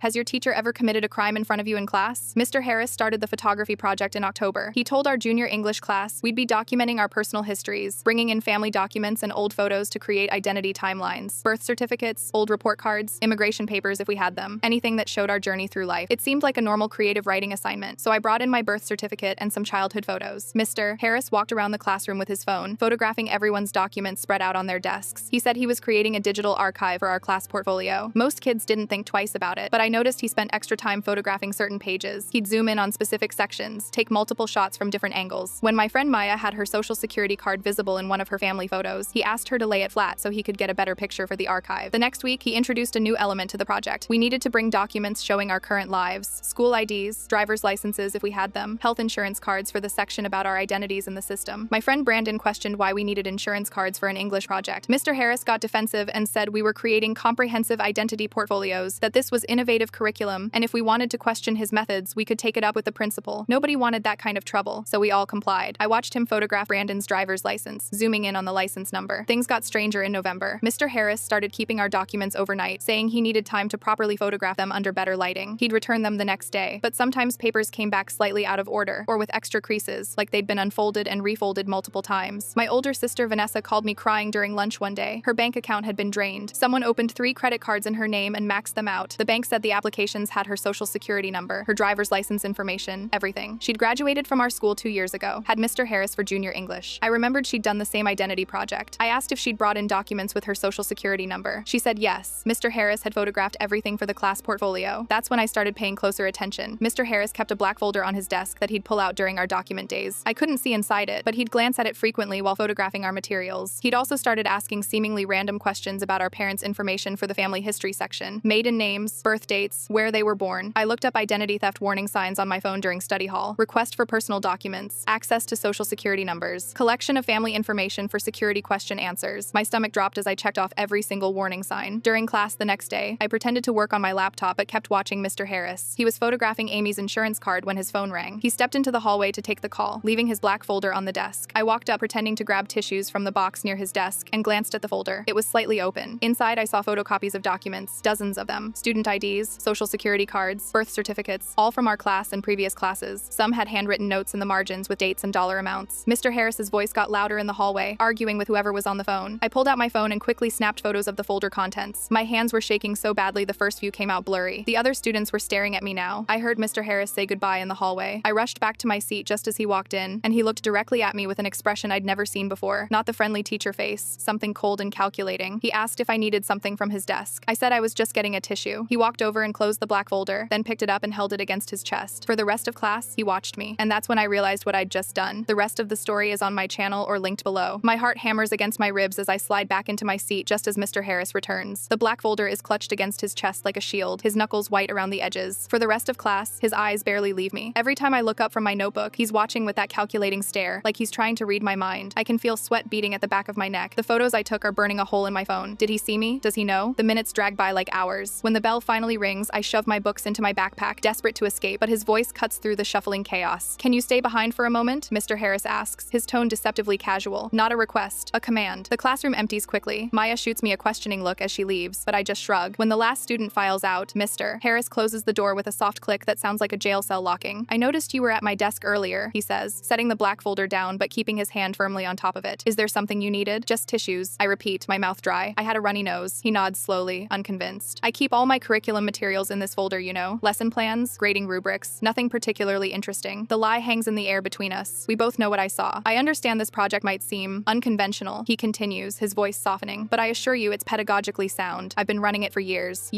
Has your teacher ever committed a crime in front of you in class? Mr. Harris started the photography project in October. He told our junior English class we'd be documenting our personal histories, bringing in family documents and old photos to create identity timelines, birth certificates, old report cards, immigration papers if we had them, anything that showed our journey through life. It seemed like a normal creative writing assignment, so I brought in my birth certificate and some childhood photos. Mr. Harris walked around the classroom with his phone, photographing everyone's documents spread out on their desks. He said he was creating a digital archive for our class portfolio. Most kids didn't think twice about it, but I noticed he spent extra time photographing certain pages. He'd zoom in on specific sections, take multiple shots from different angles. When my friend Maya had her social security card visible in one of her family photos, he asked her to lay it flat so he could get a better picture for the archive. The next week, he introduced a new element to the project. We needed to bring documents showing our current lives, school IDs, driver's licenses if we had them, health insurance cards for the section about our identities in the system. My friend Brandon questioned why we needed insurance cards for an English project. Mr. Harris got defensive and said we were creating comprehensive identity portfolios, that this was innovative curriculum, and if we wanted to question his methods, we could take it up with the principal. Nobody wanted that kind of trouble, so we all complied. I watched him photograph Brandon's driver's license, zooming in on the license number. Things got stranger in November. Mr. Harris started keeping our documents overnight, saying he needed time to properly photograph them under better lighting. He'd return them the next day, but sometimes papers came back slightly out of order, or with extra creases, like they'd been unfolded and refolded multiple times. My older sister Vanessa called me crying during lunch one day. Her bank account had been drained. Someone opened 3 credit cards in her name and maxed them out. The bank said the applications had her social security number, her driver's license information, everything. She'd graduated from our school 2 years ago, had Mr. Harris for junior English. I remembered she'd done the same identity project. I asked if she'd brought in documents with her social security number. She said yes. Mr. Harris had photographed everything for the class portfolio. That's when I started paying closer attention. Mr. Harris kept a black folder on his desk that he'd pull out during our document days. I couldn't see inside it, but he'd glance at it frequently while photographing our materials. He'd also started asking seemingly random questions about our parents' information for the family history section. Maiden names, birth dates, where they were born. I looked up identity theft warning signs on my phone during study hall. Request for personal documents. Access to social security numbers. Collection of family information for security question answers. My stomach dropped as I checked off every single warning sign. During class the next day, I pretended to work on my laptop but kept watching Mr. Harris. He was photographing Amy's insurance card when his phone rang. He stepped into the hallway to take the call, leaving his black folder on the desk. I walked up pretending to grab tissues from the box near his desk and glanced at the folder. It was slightly open. Inside, I saw photocopies of documents, dozens of them. Student IDs, social security cards, birth certificates, all from our class and previous classes. Some had handwritten notes in the margins with dates and dollar amounts. Mr. Harris's voice got louder in the hallway, arguing with whoever was on the phone. I pulled out my phone and quickly snapped photos of the folder contents. My hands were shaking so badly the first few came out blurry. The other students were staring at me now. I heard Mr. Harris say goodbye in the hallway. I rushed back to my seat just as he walked in, and he looked directly at me with an expression I'd never seen before. Not the friendly teacher face, something cold and calculating. He asked if I needed something from his desk. I said I was just getting a tissue. He walked over and closed the black folder, then picked it up and held it against his chest. For the rest of class, he watched me, and that's when I realized what I'd just done. The rest of the story is on my channel or linked below. My heart hammers against my ribs as I slide back into my seat just as Mr. Harris returns. The black folder is clutched against his chest like a shield, his knuckles white around the edges. For the rest of class, his eyes barely leave me. Every time I look up from my notebook, he's watching with that calculating stare, like he's trying to read my mind. I can feel sweat beating at the back of my neck. The photos I took are burning a hole in my phone. Did he see me? Does he know? The minutes drag by like hours. When the bell finally rings, I shove my books into my backpack, desperate to escape, but his voice cuts through the shuffling chaos. Can you stay behind for a moment? Mr. Harris asks, his tone deceptively casual. Not a request, a command. The classroom empties quickly. Maya shoots me a questioning look as she leaves, but I just shrug. When the last student files out, Mr. Harris closes the door with a soft click that sounds like a jail cell locking. I noticed you were at my desk earlier, he says, setting the black folder down but keeping his hand firmly on top of it. Is there something you needed? Just tissues. I repeat, my mouth dry. I had a runny nose. He nods slowly, unconvinced. I keep all my curriculum materials in this folder, you know. Lesson plans, grading rubrics, nothing particularly interesting. The lie hangs in the air between us. We both know what I saw. I understand this project might seem unconventional, he continues, his voice softening, but I assure you it's pedagogically sound. I've been running it for years.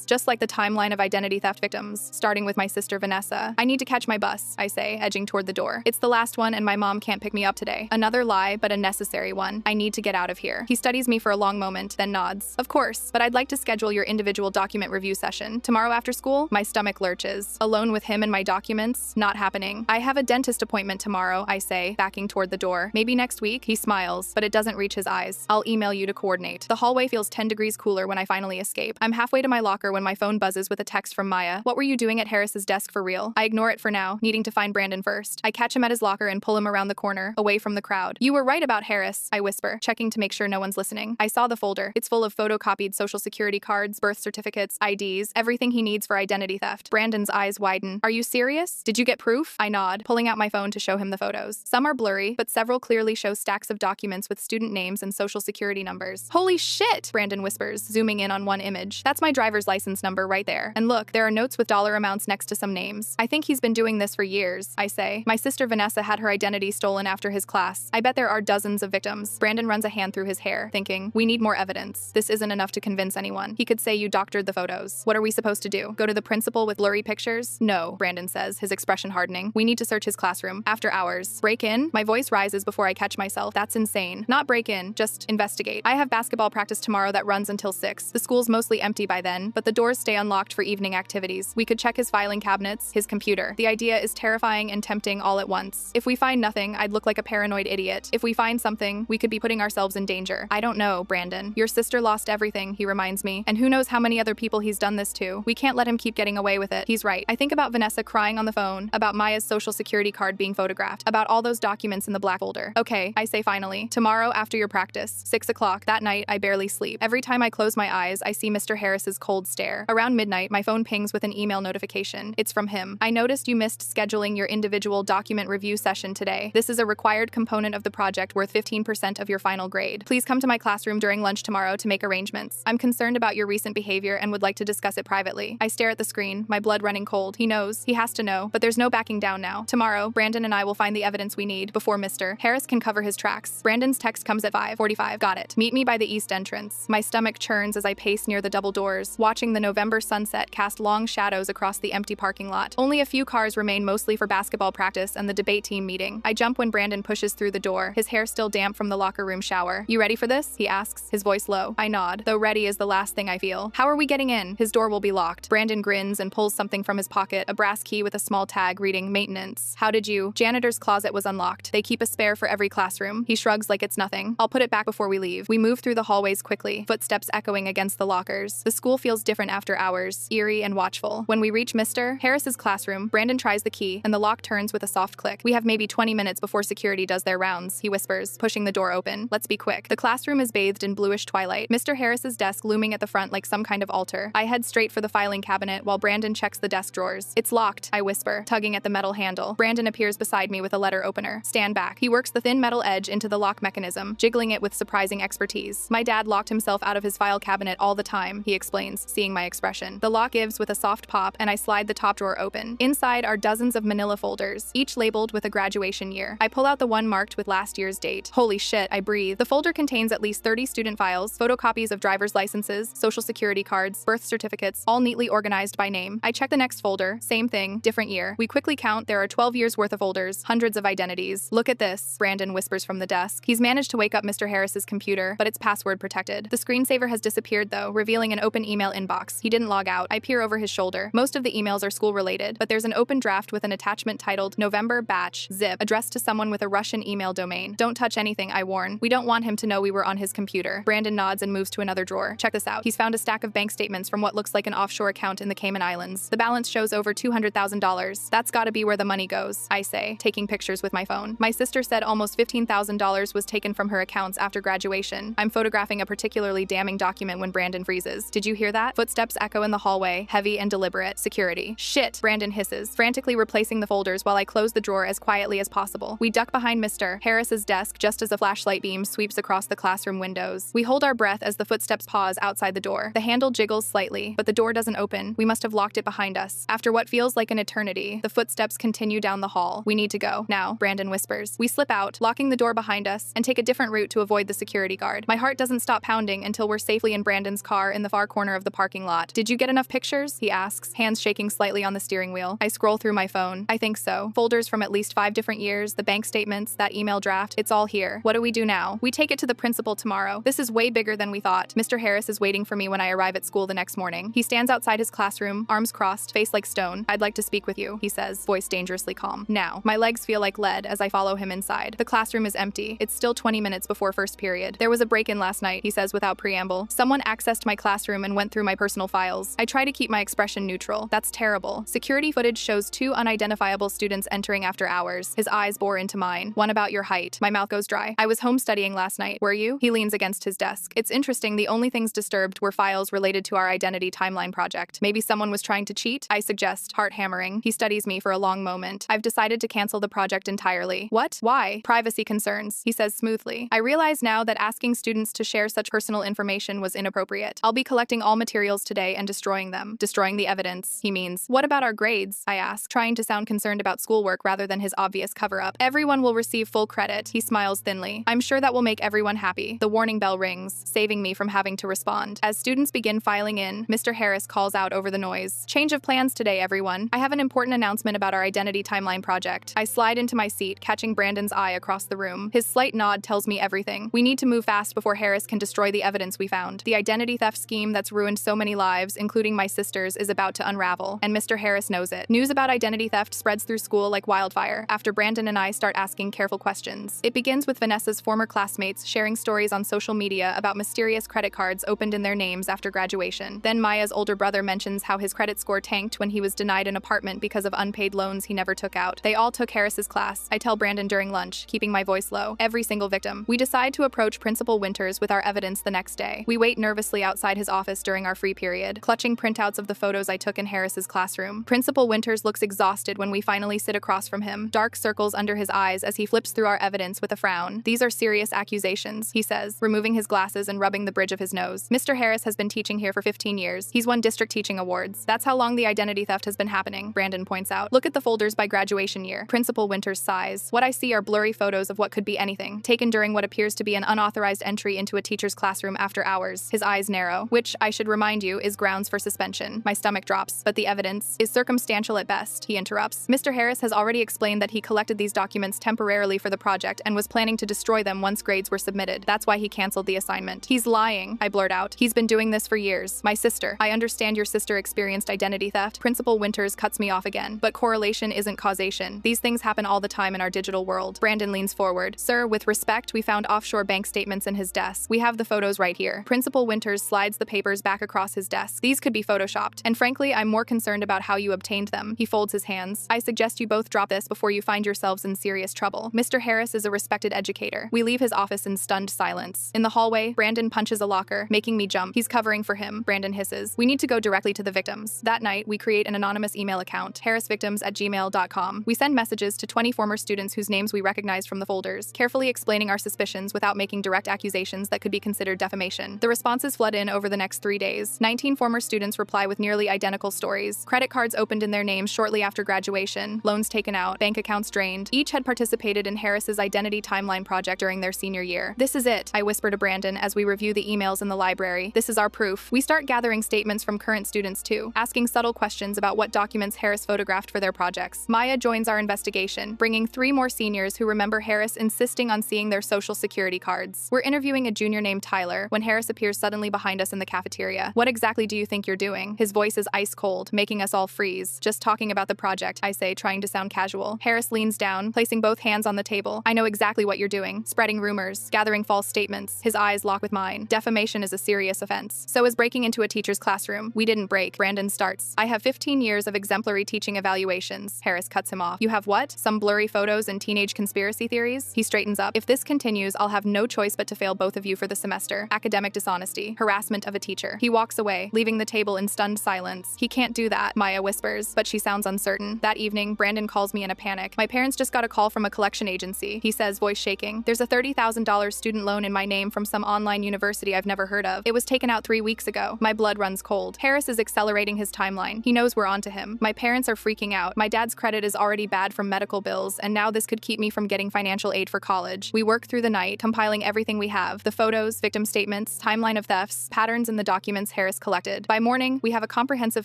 Just like the timeline of identity theft victims, starting with my sister Vanessa. I need to catch my bus, I say, edging toward the door. It's the last one and my mom can't pick me up today. Another lie, but a necessary one. I need to get out of here. He studies me for a long moment, then nods. Of course, but I'd like to schedule your individual document review session. Tomorrow after school? My stomach lurches. Alone with him and my documents? Not happening. I have a dentist appointment tomorrow, I say, backing toward the door. Maybe next week? He smiles, but it doesn't reach his eyes. I'll email you to coordinate. The hallway feels 10 degrees cooler when I finally escape. I'm halfway to my locker when my phone buzzes with a text from Maya. What were you doing at Harris's desk for real? I ignore it for now, needing to find Brandon first. I catch him at his locker and pull him around the corner, away from the crowd. You were right about Harris, I whisper, checking to make sure no one's listening. I saw the folder. It's full of photocopied social security cards, birth certificates, IDs, Everything he needs for identity theft. Brandon's eyes widen. Are you serious? Did you get proof? I nod, pulling out my phone to show him the photos. Some are blurry, but several clearly show stacks of documents with student names and social security numbers. Holy shit, Brandon whispers, zooming in on one image. That's my driver's license number right there. And look, there are notes with dollar amounts next to some names. I think he's been doing this for years, I say. My sister Vanessa had her identity stolen after his class. I bet there are dozens of victims. Brandon runs a hand through his hair, thinking, we need more evidence. This isn't enough to convince anyone. He could say you doctored the photos. What are we supposed to do? Go to the principal with blurry pictures? No, Brandon says, his expression hardening. We need to search his classroom. After hours. Break in? My voice rises before I catch myself. That's insane. Not break in, just investigate. I have basketball practice tomorrow that runs until 6. The school's mostly empty by then, but the doors stay unlocked for evening activities. We could check his filing cabinets, his computer. The idea is terrifying and tempting all at once. If we find nothing, I'd look like a paranoid idiot. If we find something, we could be putting ourselves in danger. I don't know, Brandon. Your sister lost everything, he reminds me. And who knows how many other people he's done this to. We can't let him keep getting away with it. He's right. I think about Vanessa crying on the phone, about Maya's social security card being photographed, about all those documents in the black folder. Okay, I say finally. Tomorrow after your practice, 6 o'clock. That night, I barely sleep. Every time I close my eyes, I see Mr. Harris's cold stare. Around midnight, my phone pings with an email notification. It's from him. I noticed you missed scheduling your individual document review session today. This is a required component of the project worth 15% of your final grade. Please come to my classroom during lunch tomorrow to make arrangements. I'm concerned about your recent behavior and would like to discuss it privately. I stare at the screen, my blood running cold. He knows. He has to know. But there's no backing down now. Tomorrow, Brandon and I will find the evidence we need before Mr. Harris can cover his tracks. Brandon's text comes at 5:45. Got it. Meet me by the east entrance. My stomach churns as I pace near the double doors, watching the November sunset cast long shadows across the empty parking lot. Only a few cars remain, mostly for basketball practice and the debate team meeting. I jump when Brandon pushes through the door, his hair still damp from the locker room shower. You ready for this? He asks, his voice low. I nod, though ready is the last thing I feel. How are we getting in? His door will be locked. Brandon grins and pulls something from his pocket, a brass key with a small tag reading maintenance. How did you? Janitor's closet was unlocked. They keep a spare for every classroom. He shrugs like it's nothing. I'll put it back before we leave. We move through the hallways quickly, footsteps echoing against the lockers. The school feels different after hours, eerie and watchful. When we reach Mr. Harris's classroom, Brandon tries the key, and the lock turns with a soft click. We have maybe 20 minutes before security does their rounds, he whispers, pushing the door open. Let's be quick. The classroom is bathed in bluish twilight, Mr. Harris's desk looming at the front like some kind of altar. I head straight for the filing cabinet while Brandon checks the desk drawers. It's locked, I whisper, tugging at the metal handle. Brandon appears beside me with a letter opener. Stand back. He works the thin metal edge into the lock mechanism, jiggling it with surprising expertise. My dad locked himself out of his file cabinet all the time, he explains, seeing my expression. The lock gives with a soft pop, and I slide the top drawer open. Inside are dozens of manila folders, each labeled with a graduation year. I pull out the one marked with last year's date. Holy shit, I breathe. The folder contains at least 30 student files, photocopies of driver's licenses, social security cards, birth certificates, all neatly organized by name. I check the next folder, same thing, different year. We quickly count, there are 12 years worth of folders, hundreds of identities. Look at this, Brandon whispers from the desk. He's managed to wake up Mr. Harris's computer, but it's password protected. The screensaver has disappeared though, revealing an open email inbox. He didn't log out. I peer over his shoulder. Most of the emails are school related, but there's an open draft with an attachment titled November Batch Zip, addressed to someone with a Russian email domain. Don't touch anything, I warn. We don't want him to know we were on his computer. Brandon nods and moves to another drawer. Check this out. He's found a stack of bank statements from what looks like an offshore account in the Cayman Islands. The balance shows over $200,000. That's gotta be where the money goes, I say, taking pictures with my phone. My sister said almost $15,000 was taken from her accounts after graduation. I'm photographing a particularly damning document when Brandon freezes. Did you hear that? Footsteps echo in the hallway, heavy and deliberate. Security. Shit, Brandon hisses, frantically replacing the folders while I close the drawer as quietly as possible. We duck behind Mr. Harris's desk just as a flashlight beam sweeps across the classroom windows. We hold our breath as the footsteps pause outside the door. The handle jiggles slightly, but the door doesn't open. We must have locked it behind us. After what feels like an eternity, the footsteps continue down the hall. We need to go. Now, Brandon whispers. We slip out, locking the door behind us, and take a different route to avoid the security guard. My heart doesn't stop pounding until we're safely in Brandon's car in the far corner of the parking lot. Did you get enough pictures? He asks, hands shaking slightly on the steering wheel. I scroll through my phone. I think so. Folders from at least 5 different years, the bank statements, that email draft, it's all here. What do we do now? We take it to the principal tomorrow. This is way bigger than we thought. Mr. Harris is waiting for me when I arrive at school the next morning. He stands outside his classroom, arms crossed, face like stone. I'd like to speak with you, he says, voice dangerously calm. Now, my legs feel like lead as I follow him inside. The classroom is empty. It's still 20 minutes before first period. There was a break-in last night, he says without preamble. Someone accessed my classroom and went through my personal files. I try to keep my expression neutral. That's terrible. Security footage shows 2 unidentifiable students entering after hours. His eyes bore into mine. One about your height. My mouth goes dry. I was home studying last night. Were you? He leans against his desk. It's interesting, the only things disturbed were files related to our identity timeline project. Maybe someone was trying to cheat? I suggest, heart hammering. He studies me for a long moment. I've decided to cancel the project entirely. What? Why? Privacy concerns, he says smoothly. I realize now that asking students to share such personal information was inappropriate. I'll be collecting all materials today and destroying them. Destroying the evidence, he means. What about our grades? I ask, trying to sound concerned about schoolwork rather than his obvious cover-up. Everyone will receive full credit, he smiles thinly. I'm sure that will make everyone happy. The warning bell rings, saving me from having to respond. As students begin filing in, Mr. Harris calls out over the noise. Change of plans today, everyone. I have an important announcement about our identity timeline project. I slide into my seat, catching Brandon's eye across the room. His slight nod tells me everything. We need to move fast before Harris can destroy the evidence we found. The identity theft scheme that's ruined so many lives, including my sister's, is about to unravel, and Mr. Harris knows it. News about identity theft spreads through school like wildfire after Brandon and I start asking careful questions. It begins with Vanessa's former classmates sharing stories on social media about mysterious credit cards opened in their names after graduation. Then Maya's older brother mentions how his credit score tanked when he was denied an apartment because of unpaid loans he never took out. They all took Harris's class, I tell Brandon during lunch, keeping my voice low. Every single victim. We decide to approach Principal Winters with our evidence the next day. We wait nervously outside his office during our free period, clutching printouts of the photos I took in Harris's classroom. Principal Winters looks exhausted when we finally sit across from him, dark circles under his eyes as he flips through our evidence with a frown. These are serious accusations, he says, removing his glasses and rubbing the bridge of his nose. Mr. Harris has been teaching here for 15 years. He's won district teaching awards. That's how long the identity theft has been happening, Brandon points out. Look at the folders by graduation year. Principal Winters sighs. What I see are blurry photos of what could be anything, taken during what appears to be an unauthorized entry into a teacher's classroom after hours. His eyes narrow, which, I should remind you, is grounds for suspension. My stomach drops, but the evidence is circumstantial at best, he interrupts. Mr. Harris has already explained that he collected these documents temporarily for the project and was planning to destroy them once grades were submitted. That's why he canceled the assignment. He's lying, I blurt out. He's been doing this for years. My sister. I understand your sister experienced identity theft. Principal Winters cuts me off again. But correlation isn't causation. These things happen all the time in our digital world. Brandon leans forward. Sir, with respect, we found offshore bank statements in his desk. We have the photos right here. Principal Winters slides the papers back across his desk. These could be photoshopped. And frankly, I'm more concerned about how you obtained them. He folds his hands. I suggest you both drop this before you find yourselves in serious trouble. Mr. Harris is a respected educator. We leave his office in stunned silence. In the hallway, Brandon punches a locker, making me jump. He's covering for him. Brandon hisses. We need to go directly to the victims. That night, we create an anonymous email account, harrisvictims@gmail.com. We send messages to 20 former students whose names we recognize from the folders, carefully explaining our suspicions without making direct accusations that could be considered defamation. The responses flood in over the next 3 days. 19 former students reply with nearly identical stories. Credit cards opened in their names shortly after graduation, loans taken out, bank accounts drained. Each had participated in Harris's identity timeline project during their senior year. This is it, I whisper to Brandon as we review the emails in the library. This is our proof. We start gathering statements from current students too, asking subtle questions about what documents Harris photographed for their projects. Maya joins our investigation, bringing 3 more seniors who remember Harris insisting on seeing their social security cards. We're interviewing a junior named Tyler when Harris appears suddenly behind us in the cafeteria. What exactly do you think you're doing? His voice is ice cold, making us all freeze. Just talking about the project, I say, trying to sound casual. Harris leans down, placing both hands on the table. I know exactly what you're doing. Spreading rumors, gathering false statements. His eyes lock with mine. Defamation is a serious offense. So is breaking into a teacher's classroom. We didn't break. Brandon starts. I have 15 years of exemplary teaching evaluations. Harris cuts him off. You have what? Some blurry photos and teenage conspiracy theories? He straightens up. If this continues, I'll have no choice but to fail both of you for the semester. Academic dishonesty. Harassment of a teacher. He walks away, leaving the table in stunned silence. He can't do that, Maya whispers, but she sounds uncertain. That evening, Brandon calls me in a panic. My parents just got a call from a collection agency, he says, voice shaking. There's a $30,000 student loan in my name from some online university I've never heard of. It was taken out 3 weeks ago. My blood runs cold. Harris is accelerating his timeline. He knows we're onto him. My parents are freaking out. My dad's credit is already bad from medical bills, and now this could keep me from getting financial aid for college. We work through the night, compiling everything we have: the photos, victim statements, timeline of thefts, patterns in the documents Harris collected. By morning, we have a comprehensive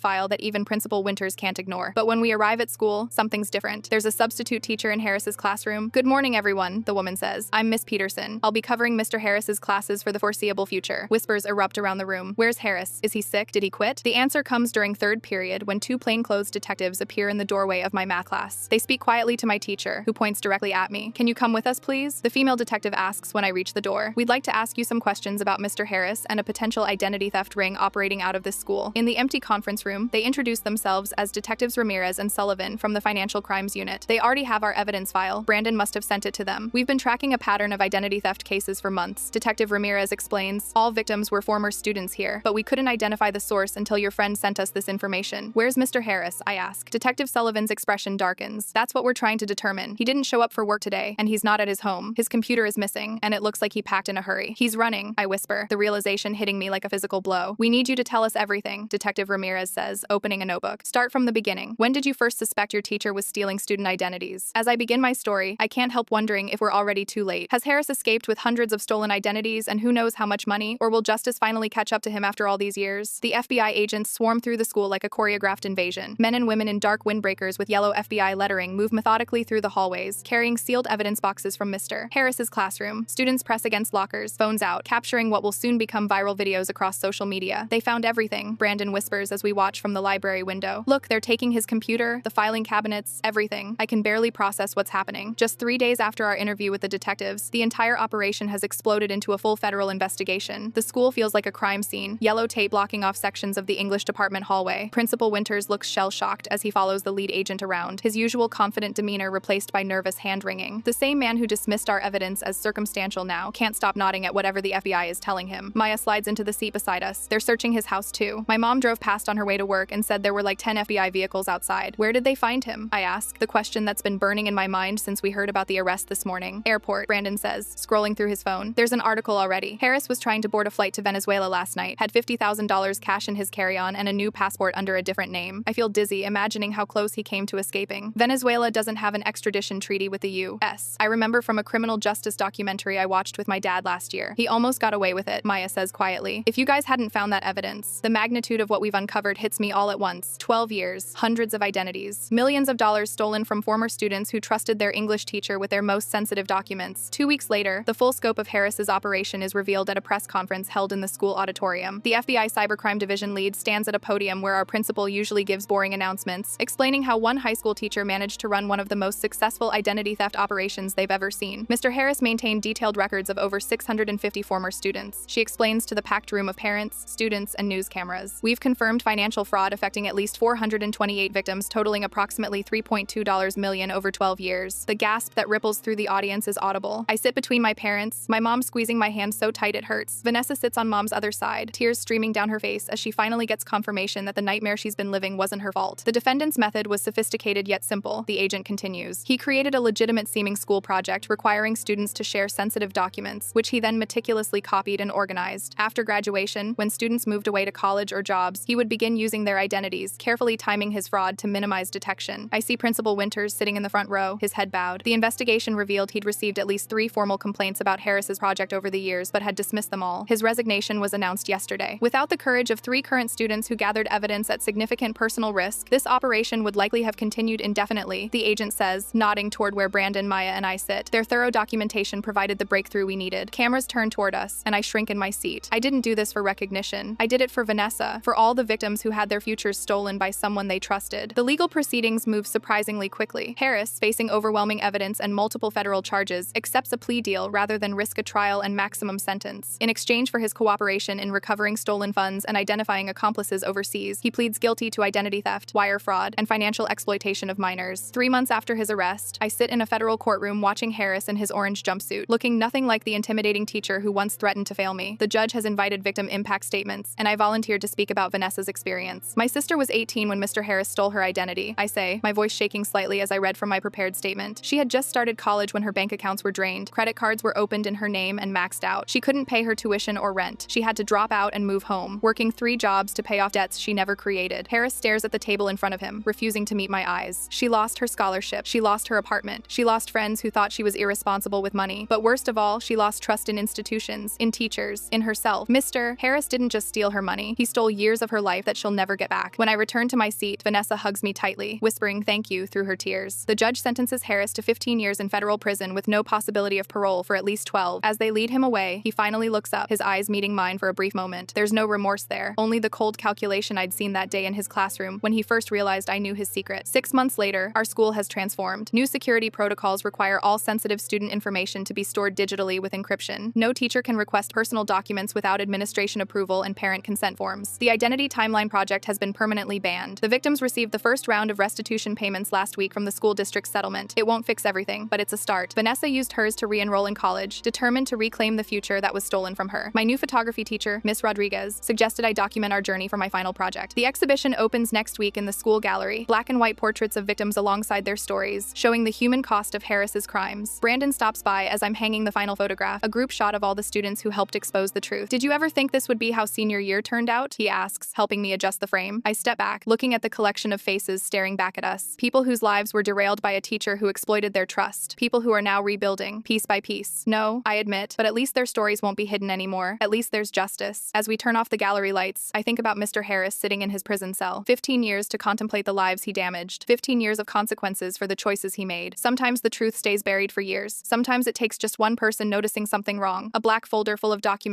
file that even Principal Winters can't ignore. But when we arrive at school, something's different. There's a substitute teacher in Harris's classroom. Good morning, everyone, the woman says. I'm Miss Peterson. I'll be covering Mr. Harris's classes for the foreseeable future. Whispers erupt around the room. Where's Harris? Is he sick? Did he quit? The answer comes during 3rd period when 2 plainclothes detectives appear in the doorway of my math class. They speak quietly to my teacher, who points directly at me. Can you come with us, please? The female detective asks when I reach the door. We'd like to ask you some questions about Mr. Harris and a potential identity theft ring operating out of this school. In the empty conference room, they introduce themselves as Detectives Ramirez and Sullivan from the Financial Crimes Unit. They already have our evidence file. Brandon must have sent it to them. We've been tracking a pattern of identity theft cases for months. Detective Ramirez explains, all victims were former students here, but we couldn't identify identify the source until your friend sent us this information. Where's Mr. Harris? I ask. Detective Sullivan's expression darkens. That's what we're trying to determine. He didn't show up for work today, and he's not at his home. His computer is missing, and it looks like he packed in a hurry. He's running, I whisper, the realization hitting me like a physical blow. We need you to tell us everything, Detective Ramirez says, opening a notebook. Start from the beginning. When did you first suspect your teacher was stealing student identities? As I begin my story, I can't help wondering if we're already too late. Has Harris escaped with hundreds of stolen identities and who knows how much money? Or will justice finally catch up to him after all these years? The FBI agents swarm through the school like a choreographed invasion. Men and women in dark windbreakers with yellow FBI lettering move methodically through the hallways, carrying sealed evidence boxes from Mr. Harris's classroom. Students press against lockers, phones out, capturing what will soon become viral videos across social media. They found everything, Brandon whispers as we watch from the library window. Look, they're taking his computer, the filing cabinets, everything. I can barely process what's happening. Just 3 days after our interview with the detectives, the entire operation has exploded into a full federal investigation. The school feels like a crime scene, yellow tape blocking off sections of the English department hallway. Principal Winters looks shell-shocked as he follows the lead agent around, his usual confident demeanor replaced by nervous hand-wringing. The same man who dismissed our evidence as circumstantial now can't stop nodding at whatever the FBI is telling him. Maya slides into the seat beside us. They're searching his house too. My mom drove past on her way to work and said there were like 10 FBI vehicles outside. Where did they find him? I ask, the question that's been burning in my mind since we heard about the arrest this morning. Airport, Brandon says, scrolling through his phone. There's an article already. Harris was trying to board a flight to Venezuela last night, had $50,000 cash in his carry-on and a new passport under a different name. I feel dizzy imagining how close he came to escaping. Venezuela doesn't have an extradition treaty with the U.S. I remember from a criminal justice documentary I watched with my dad last year. He almost got away with it, Maya says quietly. If you guys hadn't found that evidence, the magnitude of what we've uncovered hits me all at once. 12 years, hundreds of identities, millions of dollars stolen from former students who trusted their English teacher with their most sensitive documents. 2 weeks later, the full scope of Harris's operation is revealed at a press conference held in the school auditorium. The FBI Cybercrime Division lead stands at a podium where our principal usually gives boring announcements, explaining how one high school teacher managed to run one of the most successful identity theft operations they've ever seen. Mr. Harris maintained detailed records of over 650 former students. She explains to the packed room of parents, students, and news cameras. We've confirmed financial fraud affecting at least 428 victims, totaling approximately $3.2 million over 12 years. The gasp that ripples through the audience is audible. I sit between my parents, my mom squeezing my hand so tight it hurts. Vanessa sits on mom's other side, tears streaming down her face as she finally gets confirmation that the nightmare she's been living wasn't her fault. The defendant's method was sophisticated yet simple, the agent continues. He created a legitimate-seeming school project requiring students to share sensitive documents, which he then meticulously copied and organized. After graduation, when students moved away to college or jobs, he would begin using their identities, carefully timing his fraud to minimize detection. I see Principal Winters sitting in the front row, his head bowed. The investigation revealed he'd received at least 3 formal complaints about Harris's project over the years, but had dismissed them all. His resignation was announced yesterday. Without the courage of 3 current students who gathered evidence at significant personal risk, this operation would likely have continued indefinitely, the agent says, nodding toward where Brandon, Maya, and I sit. Their thorough documentation provided the breakthrough we needed. Cameras turn toward us, and I shrink in my seat. I didn't do this for recognition. I did it for Vanessa, for all the victims who had their futures stolen by someone they trusted. The legal proceedings move surprisingly quickly. Harris, facing overwhelming evidence and multiple federal charges, accepts a plea deal rather than risk a trial and maximum sentence. In exchange for his cooperation in recovering stolen funds and identifying accomplices overseas, he pleads guilty to identity theft, wire fraud, and financial exploitation of minors. 3 months after his arrest, I sit in a federal courtroom watching Harris in his orange jumpsuit, looking nothing like the intimidating teacher who once threatened to fail me. The judge has invited victim impact statements, and I volunteered to speak about Vanessa's experience. My sister was 18 when Mr. Harris stole her identity, I say, my voice shaking slightly as I read from my prepared statement. She had just started college when her bank accounts were drained. Credit cards were opened in her name and maxed out. She couldn't pay her tuition or rent. She had to drop out and move home, working 3 jobs to pay off debts she never created. Harris stares at the table in front of him, refusing to meet my eyes. She lost her scholarship. She lost her apartment. She lost friends who thought she was irresponsible with money. But worst of all, she lost trust in institutions, in teachers, in herself. Mr. Harris didn't just steal her money. He stole years of her life that she'll never get back. When I return to my seat, Vanessa hugs me tightly, whispering thank you through her tears. The judge sentences Harris to 15 years in federal prison with no possibility of parole for at least 12. As they lead him away, he finally looks up, his eyes meeting mine for a brief moment. There's no remorse there, only the cold calculation I'd seen that day in his classroom when he first realized I knew his secret. 6 months later, our school has transformed. New security protocols require all sensitive student information to be stored digitally with encryption. No teacher can request personal documents without administration approval and parent consent forms. The Identity Timeline project has been permanently banned. The victims received the first round of restitution payments last week from the school district's settlement. It won't fix everything, but it's a start. Vanessa used hers to re-enroll in college, determined to reclaim the future that was stolen from her. My new photography teacher, Miss Rodriguez, suggested suggested I document our journey for my final project. The exhibition opens next week in the school gallery, black and white portraits of victims alongside their stories, showing the human cost of Harris's crimes. Brandon stops by as I'm hanging the final photograph, a group shot of all the students who helped expose the truth. "Did you ever think this would be how senior year turned out?" he asks, helping me adjust the frame. I step back, looking at the collection of faces staring back at us. People whose lives were derailed by a teacher who exploited their trust. People who are now rebuilding, piece by piece. No, I admit, but at least their stories won't be hidden anymore. At least there's justice. As we turn off the gallery lights, I think about Mr. Harris sitting in his prison cell. 15 years to contemplate the lives he damaged. 15 years of consequences for the choices he made. Sometimes the truth stays buried for years. Sometimes it takes just one person noticing something wrong. A black folder full of documents